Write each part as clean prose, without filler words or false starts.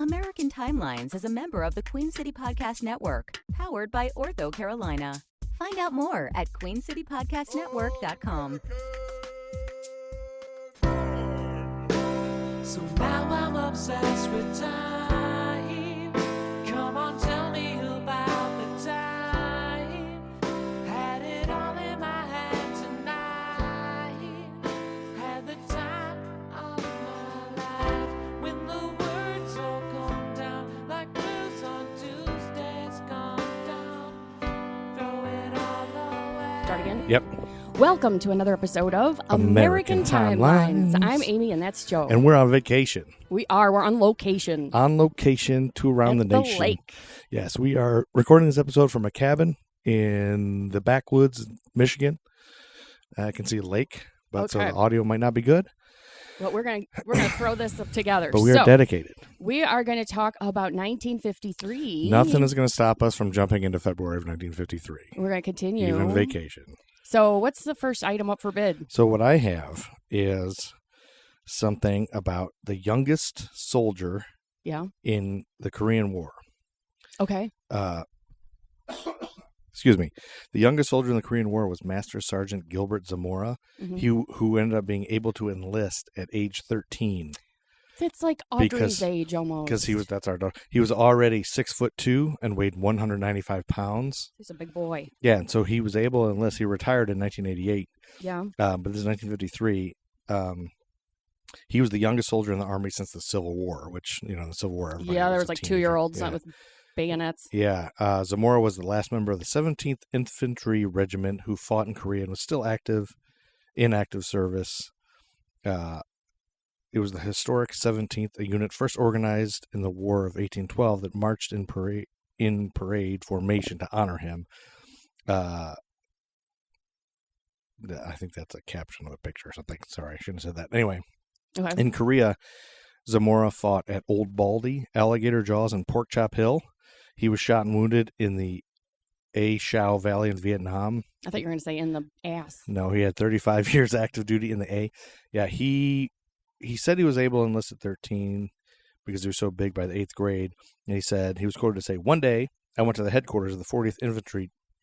American Timelines is a member of the Queen City Podcast Network, powered by Ortho Carolina. Find out more at queencitypodcastnetwork.com. So now I'm obsessed with time. Come on, tell me about the time. Had it all in my hand tonight. Had the time of my life. When the words all come down like blues on Tuesdays come down. Throw it all away. Start again? Yep. Welcome to another episode of American Timelines. I'm Amy, and that's Joe. And we're on vacation. We're on location. On location to around At the nation. lake. Yes, we are recording this episode from a cabin in the backwoods, Michigan. I can see a lake, but so Okay. the audio might not be good. But we're gonna throw this up together. But we are dedicated. We are going to talk about 1953. Nothing is going to stop us from jumping into February of 1953. We're going to continue. Even vacation. So what's the first item up for bid? So what I have is something about the youngest soldier Yeah. in the Korean War. Okay. Excuse me. The youngest soldier in the Korean War was Master Sergeant Gilbert Zamora, Mhm. who ended up being able to enlist at age 13 It's like Audrey's Because- age almost. because that's our daughter. He was already 6'2" and weighed 195 pounds. He's a big boy. Yeah, and so he was able to enlist. He retired in 1988, Yeah. but this is 1953. He was the youngest soldier in the Army since the Civil War, which, the Civil War. everybody Yeah, there a was like teenager. 2-year-olds Yeah. with bayonets. Yeah, Zamora was the last member of the 17th Infantry Regiment who fought in Korea and was still in active service. It was the historic 17th, a unit first organized in the War of 1812 that marched in parade formation to honor him. I think that's a caption of a picture or something. Sorry, I shouldn't have said that. Anyway, Okay. in Korea, Zamora fought at Old Baldy, Alligator Jaws, and Pork Chop Hill. He was shot and wounded in the A Shao Valley in Vietnam. I thought you were going to say in the ass. No, he had 35 years active duty in the A. Yeah, he said he was able to enlist at 13 because he was so big by the 8th grade. And he said, he was quoted to say, "One day, I went to the headquarters of the 40th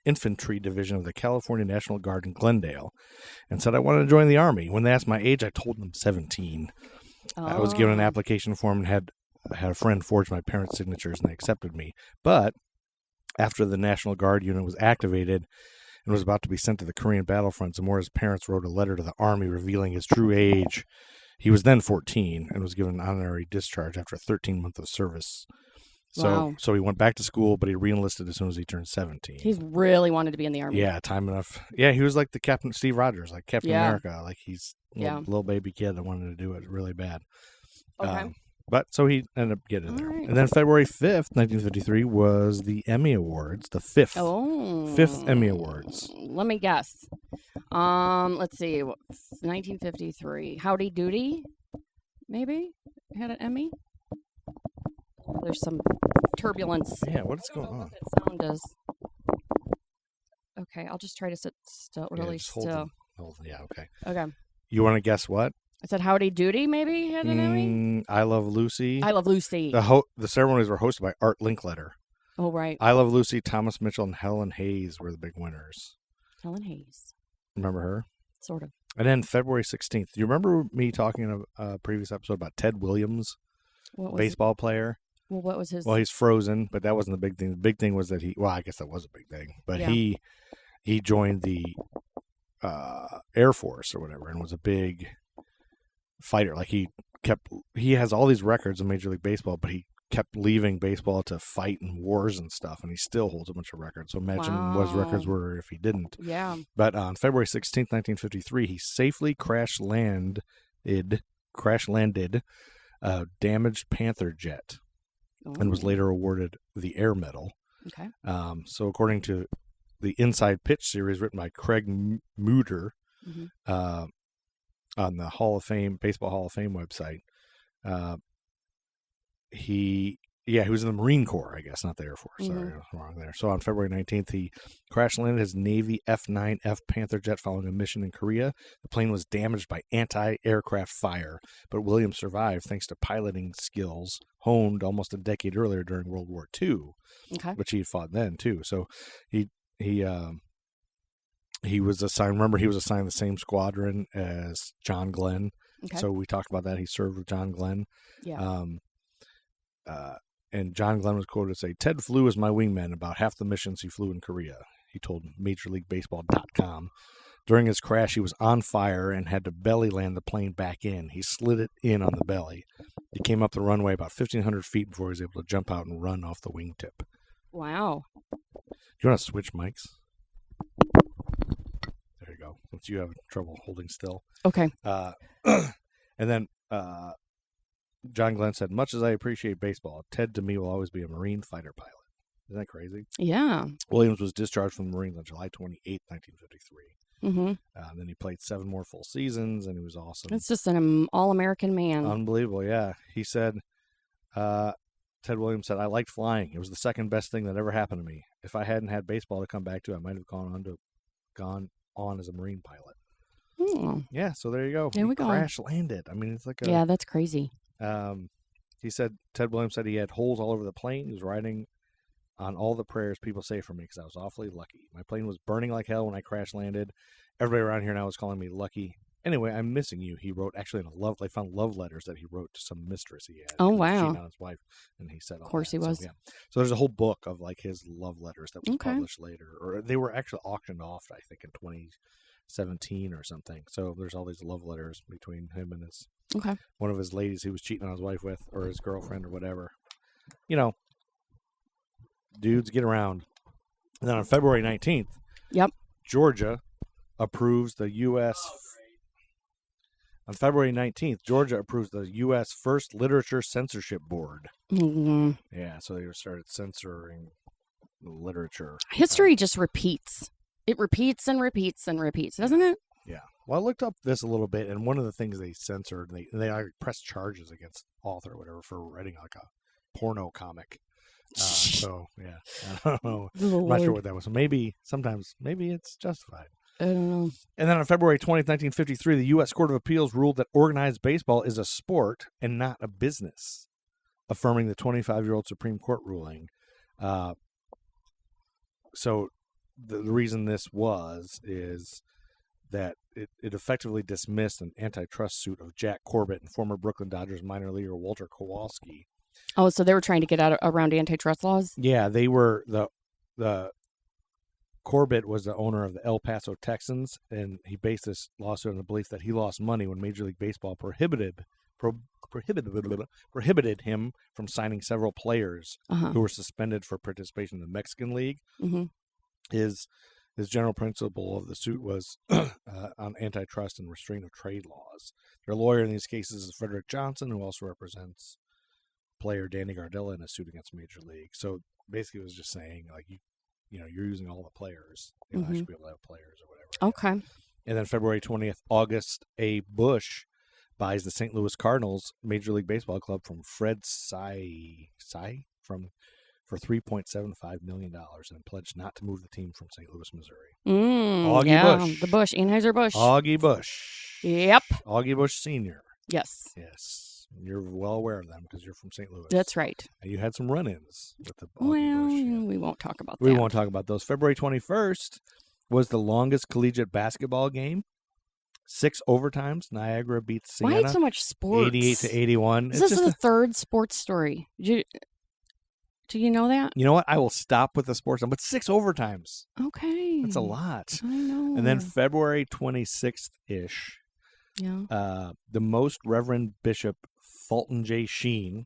Infantry Division of the California National Guard in Glendale and said I wanted to join the Army. When they asked my age, I told them 17. I was given an application form and had a friend forge my parents' signatures, and they accepted me. But after the National Guard unit was activated and was about to be sent to the Korean battlefront, Zamora's parents wrote a letter to the Army revealing his true age. He was then 14 and was given an honorary discharge after 13 months of service. Wow. So he went back to school, but he re-enlisted as soon as he turned 17. He's really wanted to be in the Army. Yeah, time enough. Yeah, he was like the Captain Steve Rogers, like Captain Yeah. America. Like he's a little baby kid that wanted to do it really bad. Okay. But so he ended up getting there. right. And then February 5th, 1953 was the Emmy Awards, the fifth Emmy Awards. Let me guess. Let's see. 1953. Howdy Doody, maybe had an Emmy. There's some turbulence. Yeah, what is I don't going know on? what that sound is. Okay, I'll just try to sit still, really just hold still. yeah, okay. Okay. You want to guess what? I said Howdy Doody maybe had an Emmy. I Love Lucy. I Love Lucy. The ceremonies were hosted by Art Linkletter. Oh, right. I Love Lucy, Thomas Mitchell, and Helen Hayes were the big winners. Helen Hayes. Remember her? Sort of. And then February 16th. Do you remember me talking in a previous episode about Ted Williams, What was baseball player? Well, what was his? Well, he's frozen, but that wasn't the big thing. The big thing was that I guess that was a big thing. But Yeah. he joined the Air Force or whatever and was a big fighter. Like he has all these records in Major League Baseball, but he kept leaving baseball to fight in wars and stuff, and he still holds a bunch of records. So imagine what his records Wow. were if he didn't. Yeah. But on February 16th, 1953, he safely crash landed a damaged Panther jet and was Oh, later awarded the Air Medal. Okay. So according to the Inside Pitch series written by Craig Mooter Mhm. On the Baseball Hall of Fame website, he Yeah, he was in the Marine Corps, I guess, not the Air Force. Sorry, Mhm. I was wrong there. So on February 19th, he crash-landed his Navy F-9F Panther jet following a mission in Korea. The plane was damaged by anti-aircraft fire, but Williams survived thanks to piloting skills honed almost a decade earlier during World War II, Okay. which he fought then, too. So he was assigned, remember, he was assigned the same squadron as John Glenn. Okay. So we talked about that. He served with John Glenn. Yeah. And John Glenn was quoted to say, Ted flew as my wingman about half the missions he flew in Korea, he told MajorLeagueBaseball.com. During his crash, he was on fire and had to belly land the plane back in. He slid it in on the belly. He came up the runway about 1,500 feet before he was able to jump out and run off the wingtip. Wow. Do you want to switch mics? There you go. Since you have trouble holding still. Okay. And then John Glenn said, much as I appreciate baseball, Ted to me will always be a Marine fighter pilot. Isn't that crazy? Yeah. Williams was discharged from the Marines on July 28, 1953. Mm-hmm. Then he played 7 more full seasons, and he was awesome. It's just an all-American man. Unbelievable, yeah. He said, Ted Williams said, I liked flying. It was the second best thing that ever happened to me. If I hadn't had baseball to come back to, I might have gone on as a Marine pilot. Oh. Yeah, so there you go. There we go. Crash landed. I mean, it's like a... Yeah, that's crazy. He said, Ted Williams said he had holes all over the plane. He was writing on all the prayers people say for me because I was awfully lucky. My plane was burning like hell when I crash landed. Everybody around here now is calling me lucky. Anyway, I'm missing you. He wrote, actually, they found love letters that he wrote to some mistress he had. Oh, He was wow. cheating on his wife, and he said, Of course he was. So, yeah. So there's a whole book of like his love letters that was Okay. published later, or they were actually auctioned off, I think, in 2017 or something. So there's all these love letters between him and Okay. one of his ladies he was cheating on his wife with, or his girlfriend, or whatever. You know, dudes get around. And then on February 19th, Yep. Georgia approves the U.S. On February 19th, Georgia approves the U.S. First Literature Censorship Board. Mm-hmm. Yeah, so they started censoring literature. History just repeats. It repeats and repeats and repeats, doesn't it? Yeah. Well, I looked up this a little bit, and one of the things they censored, they pressed charges against author or whatever for writing like a porno comic. So, yeah, I don't know. I'm not sure what that was. So maybe it's justified. I don't know. And then on February 20th, 1953, the U.S. Court of Appeals ruled that organized baseball is a sport and not a business, affirming the 25-year-old Supreme Court ruling. So the reason this is that it effectively dismissed an antitrust suit of Jack Corbett and former Brooklyn Dodgers minor leaguer Walter Kowalski. Oh, so they were trying to get around antitrust laws? Yeah, they were the Corbett was the owner of the El Paso Texans, and he based this lawsuit on the belief that he lost money when Major League Baseball prohibited him from signing several players Uh-huh. who were suspended for participation in the Mexican League. Mm-hmm. His general principle of the suit was on antitrust and restraint of trade laws. Their lawyer in these cases is Frederick Johnson, who also represents player Danny Gardella in a suit against Major League. So basically, it was just saying like you're using all the players. I should be able to have players or whatever. Okay. And then February 20th, August A. Bush buys the St. Louis Cardinals Major League Baseball club from Fred Sy for $3.75 million and pledged not to move the team from St. Louis, Missouri. Augie Bush. The Bush, Anheuser-Busch. Augie Bush. Yep. Augie Bush Sr. Yes. Yes. You're well aware of them because you're from St. Louis. That's right. And you had some run-ins with the Augie Well, Bush. Yeah. we won't talk about that. We won't talk about those. February 21st was the longest collegiate basketball game. 6 overtimes. Niagara beats Siena. Why so much sports? 88-81. This is the third sports story. Do you know that? You know what? I will stop with the sports, but 6 overtimes. Okay. That's a lot. I know. And then February 26th-ish, yeah. the Most Reverend Bishop Fulton J. Sheen,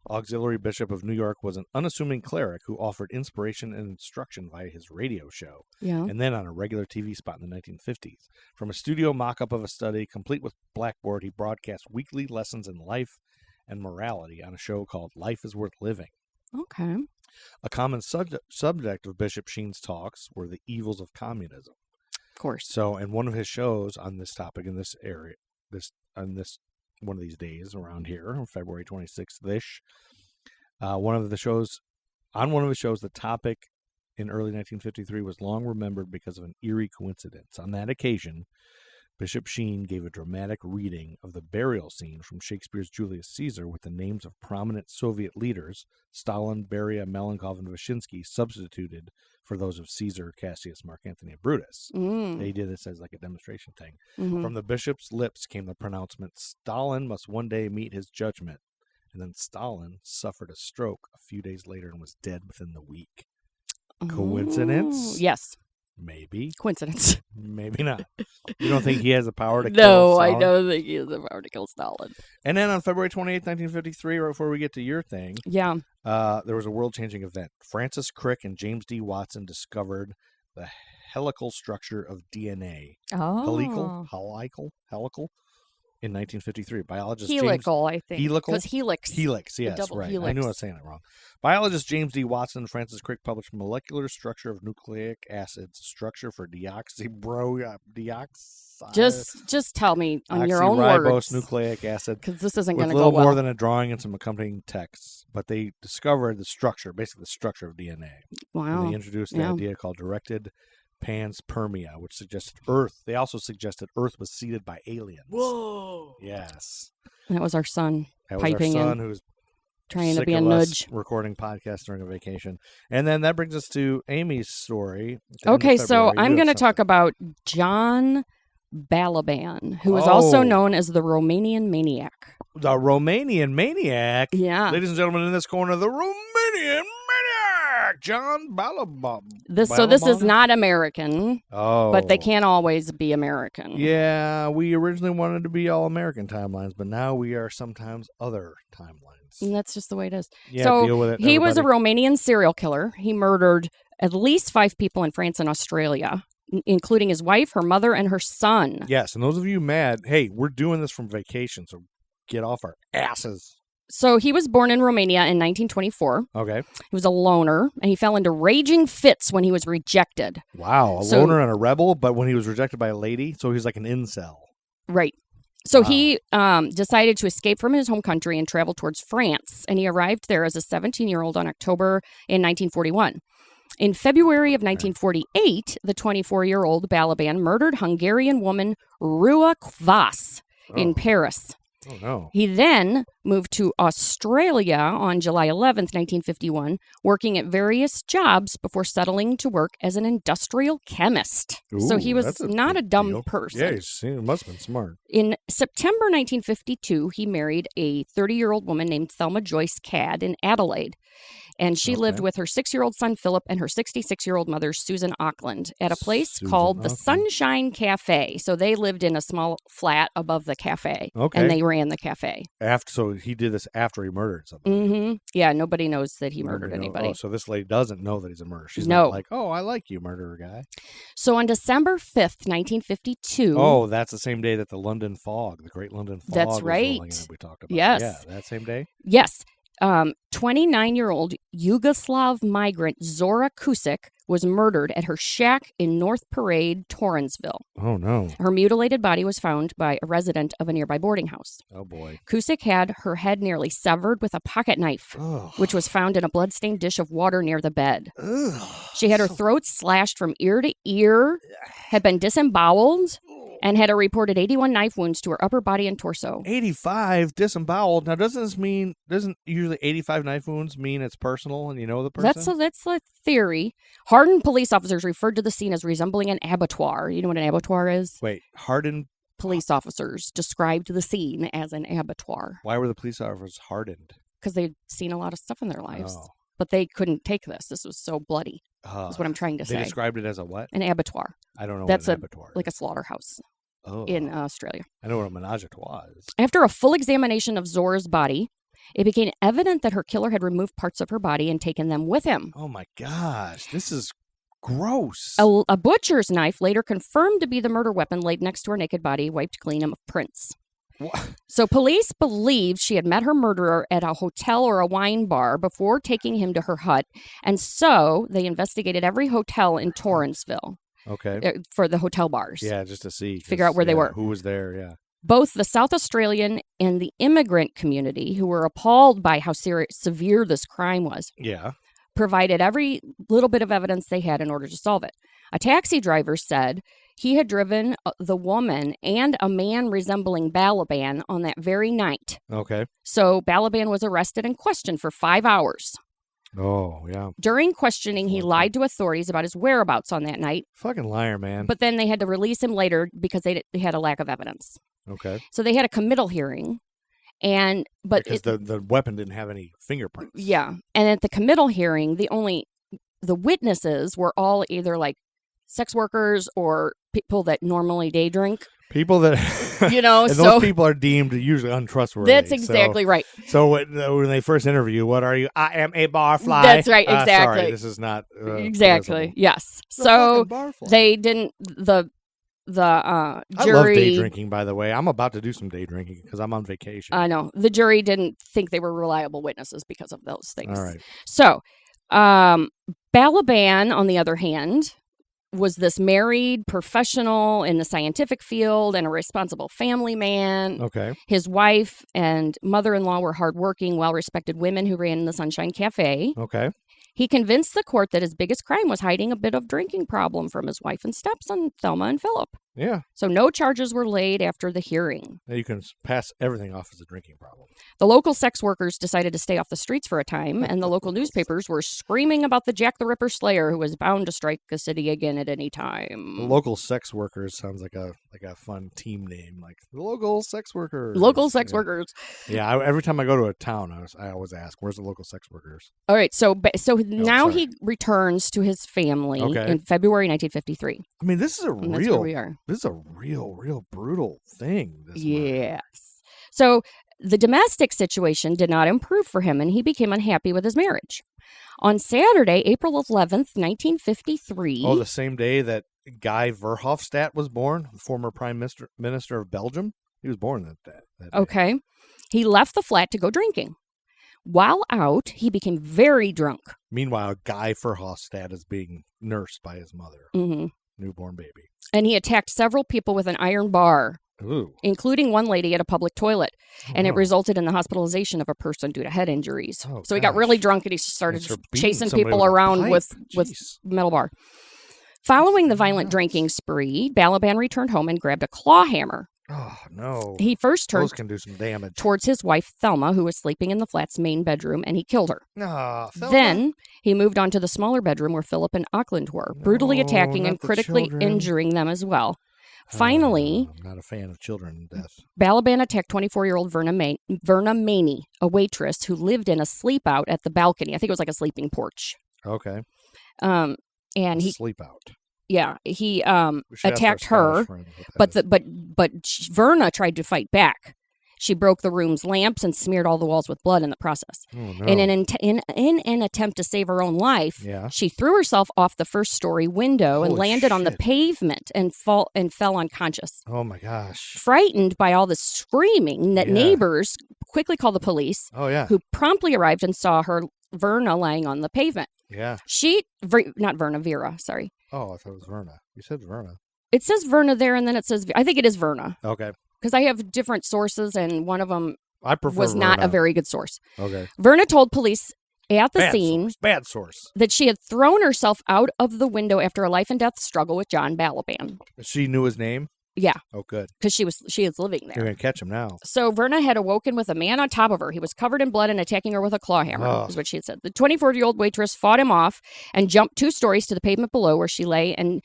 auxiliary bishop of New York, was an unassuming cleric who offered inspiration and instruction via his radio show, Yeah. and then on a regular TV spot in the 1950s. From a studio mock-up of a study, complete with blackboard, he broadcast weekly lessons in life and morality on a show called Life is Worth Living. Okay. A common subject of Bishop Sheen's talks were the evils of communism. Of course. So, and one of his shows on this topic in this area, one of these days around here, on February 26th-ish, On one of his shows, the topic in early 1953 was long remembered because of an eerie coincidence. On that occasion, Bishop Sheen gave a dramatic reading of the burial scene from Shakespeare's Julius Caesar with the names of prominent Soviet leaders, Stalin, Beria, Malenkov, and Wyshynski, substituted for those of Caesar, Cassius, Mark Antony, and Brutus. They did this as like a demonstration thing. From the bishop's lips came the pronouncement, Stalin must one day meet his judgment. And then Stalin suffered a stroke a few days later and was dead within the week. Coincidence? Yes. Maybe. Coincidence. Maybe not. You don't think he has the power to kill No, Stalin? I don't think he has the power to kill Stalin. And then on February 28th, 1953, right before we get to your thing, Yeah. there was a world-changing event. Francis Crick and James D. Watson discovered the helical structure of DNA. Oh. Helical? In 1953. Biologist Helical, I think. Helical? Because helix. Helix, yes, double right. helix. I knew I was saying it wrong. Biologist James D. Watson and Francis Crick published Molecular Structure of Nucleic Acids, Structure for Deoxy... Just tell me on your own words. Nucleic acid. Because this isn't With going a to go little well. more than a drawing and some accompanying texts. But they discovered the structure, basically the structure of DNA. Wow. And they introduced the idea called directed panspermia, which suggested Earth. They also suggested Earth was seeded by aliens. Whoa. Yes. That was our son That was piping our son in, who's trying to sick be a of us nudge. recording podcasts during a vacation. And then that brings us to Amy's story. at the end of Okay, so February. You I'm have going to talk something. about John Balaban, who is also known as the Romanian Maniac. The Romanian Maniac. Yeah. Ladies and gentlemen, in this corner, the Romanian Maniac, John Balaban. So this is Balaban? not American, Oh. but they can't always be American. Yeah, we originally wanted to be all American timelines, but now we are sometimes other timelines. And that's just the way it is. Yeah, so deal with it, he was a everybody. Romanian serial killer. He murdered at least 5 people in France and Australia, including his wife, her mother, and her son. Yes, and those of you mad, hey, we're doing this from vacation, so get off our asses. So he was born in Romania in 1924. Okay. He was a loner, and he fell into raging fits when he was rejected. Wow, a So- loner and a rebel, but when he was rejected by a lady, so he's like an incel. Right. So Wow. he decided to escape from his home country and travel towards France, and he arrived there as a 17-year-old on October in 1941. In February of 1948, the 24-year-old Balaban murdered Hungarian woman Rua Kvas in Paris. Oh, no. He then moved to Australia on July 11th, 1951, working at various jobs before settling to work as an industrial chemist. So he Ooh, was that's a not a big dumb deal. person. Yeah, he must have been smart. In September 1952, he married a 30-year-old woman named Thelma Joyce Cadd in Adelaide. And she lived with her 6-year-old son, Philip, and her 66-year-old mother, Susan Auckland, at a place Susan called the Auckland. Sunshine Cafe. So they lived in a small flat above the cafe. Okay. And they ran the cafe. So he did this after he murdered somebody. Mm-hmm. Yeah, nobody knows that he murdered Nobody know- anybody. Oh, so this lady doesn't know that he's a murderer. She's No. not like, oh, I like you, murderer guy. So on December 5th, 1952. Oh, that's the same day that the London Fog, the Great London Fog, That's was right. rolling in that we talked about. Yes. Yeah, that same day. Yes. 29-year-old Yugoslav migrant Zora Kusic was murdered at her shack in North Parade, Torrensville. Oh, no. Her mutilated body was found by a resident of a nearby boarding house. Oh, boy. Kusic had her head nearly severed with a pocket knife, Ugh. which was found in a bloodstained dish of water near the bed. Ugh. She had her throat slashed from ear to ear, had been disemboweled, and had a reported 81 knife wounds to her upper body and torso. 85 disemboweled. Now, doesn't usually 85 knife wounds mean it's personal and you know the person? That's a theory. Hardened police officers referred to the scene as resembling an abattoir. You know what an abattoir is? Wait, hardened? Police officers described the scene as an abattoir Why were the police officers hardened? because they'd seen a lot of stuff in their lives. Oh. But they couldn't take this. This was so bloody. That's what I'm trying to They say. described it as a what? An abattoir, I don't know That's what an abattoir like a is. slaughterhouse Oh. in Australia. I know what a menage a trois is. After a full examination of Zora's body, it became evident that her killer had removed parts of her body and taken them with him. Oh, my gosh. This is gross. A butcher's knife later confirmed to be the murder weapon laid next to her naked body, wiped clean of prints. What? So police believed she had met her murderer at a hotel or a wine bar before taking him to her hut. And so they investigated every hotel in Torrensville Okay. for the hotel bars. Yeah, just to see. Figure out where they were. Who was there, yeah. Both the South Australian and the immigrant community, who were appalled by how severe this crime was, Yeah. provided every little bit of evidence they had in order to solve it. A taxi driver said he had driven the woman and a man resembling Balaban on that very night. Okay. So Balaban was arrested and questioned for 5 hours. Oh, yeah. During questioning, he lied to authorities about his whereabouts on that night, Fucking liar, man. but then they had to release him later because they had a lack of evidence. Okay. So they had a committal hearing, Because the weapon didn't have any fingerprints. yeah, and at the committal hearing, the witnesses were all either like sex workers or people that normally day drink. People that, You know, and so those people are deemed usually untrustworthy. that's exactly right. So when they first interview, what are you? I am a barfly. That's right, exactly. Sorry, this is not Exactly. permissible. Yes. It's a So fucking barfly. they didn't the I jury. love day drinking, by the way. I'm about to do some day drinking because I'm on vacation. I know the jury didn't think they were reliable witnesses because of those things. All right. So, Balaban, on the other hand, was this married professional in the scientific field and a responsible family man. Okay. His wife and mother-in-law were hardworking, well-respected women who ran the Sunshine Cafe. Okay. He convinced the court that his biggest crime was hiding a bit of drinking problem from his wife and stepson, Thelma and Philip. Yeah. So no charges were laid after the hearing. Now you can pass everything off as a drinking problem. The local sex workers decided to stay off the streets for a time, and the local newspapers were screaming about the Jack the Ripper Slayer who was bound to strike the city again at any time. The local sex workers sounds like a fun team name, like the local sex workers. Local sex Yeah. workers. Yeah. Every time I go to a town, I always ask, "Where's the local sex workers?" All right, so now sorry. he returns to his family Okay. in February 1953. I mean, this is a And that's where real. we are. This is a real brutal thing. This murder. Yes. So the domestic situation did not improve for him, and he became unhappy with his marriage. On Saturday, April 11th, 1953. Oh, the same day that Guy Verhofstadt was born, the former Prime Minister of Belgium. He was born that day. Okay. He left the flat to go drinking. While out, he became very drunk. Meanwhile, Guy Verhofstadt is being nursed by his mother, Hmm. newborn baby. And he attacked several people with an iron bar, Ooh. including one lady at a public toilet. And it Oh. resulted in the hospitalization of a person due to head injuries. Oh, So he got gosh. really drunk and he started Thanks for beating chasing somebody people with a around pipe. with Jeez. metal bar. Following the violent Nuts. drinking spree, Balaban returned home and grabbed a claw hammer. Oh, no. He first turned Those can do some damage. towards his wife, Thelma, who was sleeping in the flat's main bedroom, and he killed her. Ah, Thelma. Then he moved on to the smaller bedroom where Philip and Auckland were, brutally No, attacking not and the critically children. injuring them as well. Finally, I'm not a fan of children death. Balaban attacked 24-year-old Verna Maney, a waitress who lived in a sleep out at the balcony. I think it was like a sleeping porch. Okay. And he, Sleep out. yeah, he We should ask our attacked Scottish her, friends what that but is. Verna tried to fight back. She broke the room's lamps and smeared all the walls with blood in the process. Oh, no. And in an attempt to save her own life, Yeah. she threw herself off the first-story window and Holy landed on the shit. pavement and fell unconscious. Oh, my gosh. Frightened by all the screaming, that Yeah. neighbors quickly called the police, Oh, yeah. who promptly arrived and saw Verna lying on the pavement. Yeah. Not Verna, Vera, sorry. Oh, I thought it was Verna. You said Verna. It says Verna there, and then it says, I think it is Verna, Okay. because I have different sources, and one of them I prefer was not a Verna. very good source. Okay. Verna told police at the Bad scene source. Bad source. that she had thrown herself out of the window after a life and death struggle with John Balaban. She knew his name? Yeah, Oh, good. because she is living You're there. going to catch him now. So Verna had awoken with a man on top of her. He was covered in blood and attacking her with a claw hammer, Ugh. is what she had said. The 24-year-old waitress fought him off and jumped 2 stories to the pavement below where she lay, and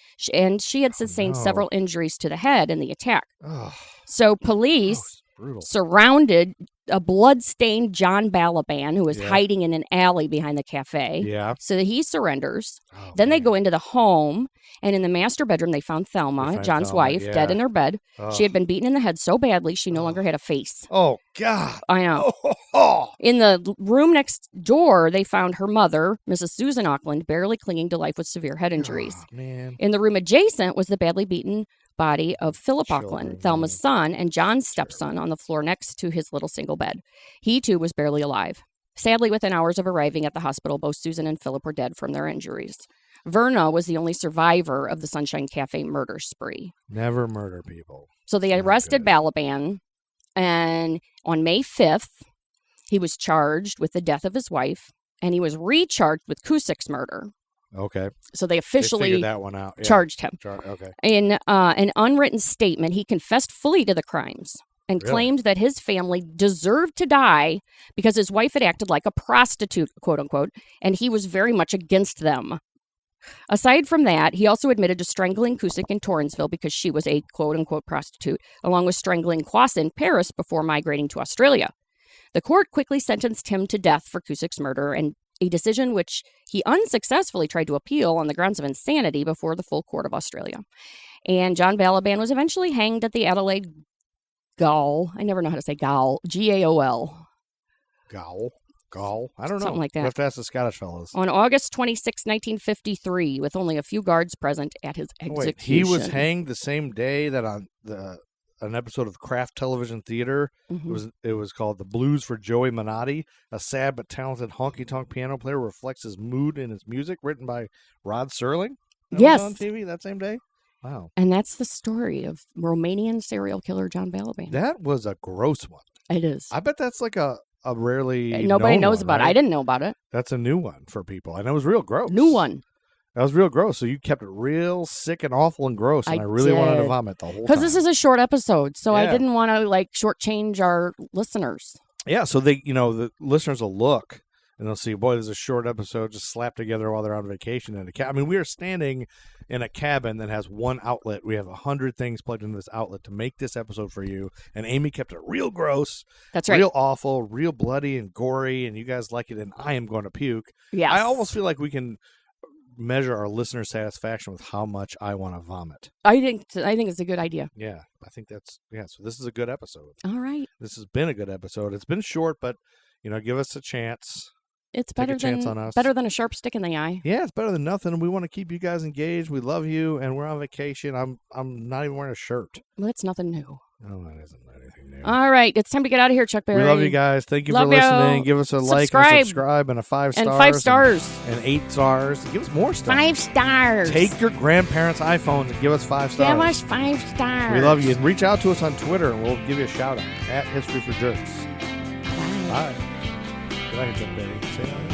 she had sustained no. several injuries to the head in the attack. Oh, So police brutal. surrounded a blood-stained John Balaban, who was Yeah. hiding in an alley behind the cafe, Yeah. so that he surrenders. Oh, Then they man. go into the home, and in the master bedroom, they found Thelma, They find John's Thelma, wife, dead yeah. in her bed. Oh. She had been beaten in the head so badly she no Oh. longer had a face. Oh, God. I know. Oh. In the room next door, they found her mother, Mrs. Susan Auckland, barely clinging to life with severe head injuries. Oh, man. In the room adjacent was the badly beaten body of Philip Children, Auckland, Thelma's son, and John's stepson on the floor next to his little single bed. He, too, was barely alive. Sadly, within hours of arriving at the hospital, both Susan and Philip were dead from their injuries. Verna was the only survivor of the Sunshine Cafe murder spree. Never murder people. So they arrested Balaban, and on May 5th, he was charged with the death of his wife, and he was recharged with Cusick's murder. Okay. So they officially figured that one out. Yeah. charged him. Okay. In an unwritten statement, he confessed fully to the crimes and claimed that his family deserved to die because his wife had acted like a prostitute, quote unquote, and he was very much against them. Aside from that, he also admitted to strangling Cusick in Torrensville because she was a quote unquote prostitute, along with strangling Quas in Paris before migrating to Australia. The court quickly sentenced him to death for Cusick's murder, and a decision which he unsuccessfully tried to appeal on the grounds of insanity before the full court of Australia. And John Balaban was eventually hanged at the Adelaide Gaol. I never know how to say Gaol. Gaol. Gaol. I don't know. Something like that. You have to ask the Scottish fellows. On August 26, 1953, with only a few guards present at his execution. Wait, he was hanged the same day that on an episode of Kraft Television Theater. It was called The Blues for Joey Minotti. A sad but talented honky-tonk piano player reflects his mood in his music, written by Rod Serling. That was on TV that same day. Wow. And that's the story of Romanian serial killer John Balaban. That was a gross one. It is. I bet that's like a rarely nobody knows one, about right? it. I didn't know about it. That's a new one for people. And it was real gross. New one. That was real gross. So you kept it real sick and awful and gross. And I really wanted to vomit the whole time. Because this is a short episode. So I didn't want to shortchange our listeners. Yeah. So the listeners will look and they'll see, boy, there's a short episode just slapped together while they're on vacation in a cabin. I mean, we are standing in a cabin that has one outlet. We have 100 things plugged into this outlet to make this episode for you. And Amy kept it real gross. That's right. Real awful, real bloody and gory. And you guys like it. And I am going to puke. Yes. I almost feel like we can measure our listener satisfaction with how much I want to vomit. I think it's a good idea. Yeah, I think so this is a good episode. All right. This has been a good episode. It's been short, but give us a chance. It's better than a sharp stick in the eye. Yeah, it's better than nothing. We want to keep you guys engaged. We love you, and we're on vacation. I'm not even wearing a shirt. Well, that's nothing new. No, that isn't anything new. All right, it's time to get out of here, Chuck Berry. We love you guys. Thank you for listening. Give us a like and subscribe and a 5 stars. And 5 stars. And 8 stars. Give us more stars. 5 stars. Take your grandparents' iPhones and give us 5 stars. Give us 5 stars. We love you. Reach out to us on Twitter and we'll give you a shout out at History for Jerks. Bye. Good night, Chuck Berry. Say that.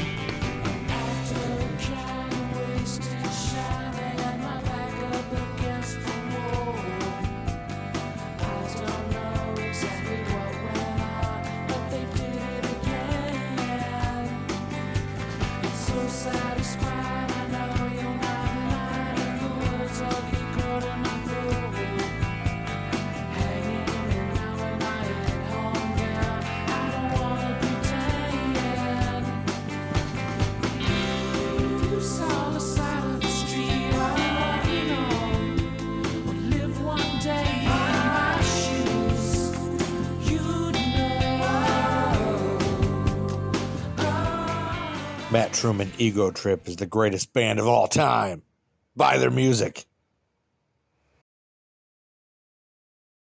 Matt Truman Ego Trip is the greatest band of all time. Buy their music.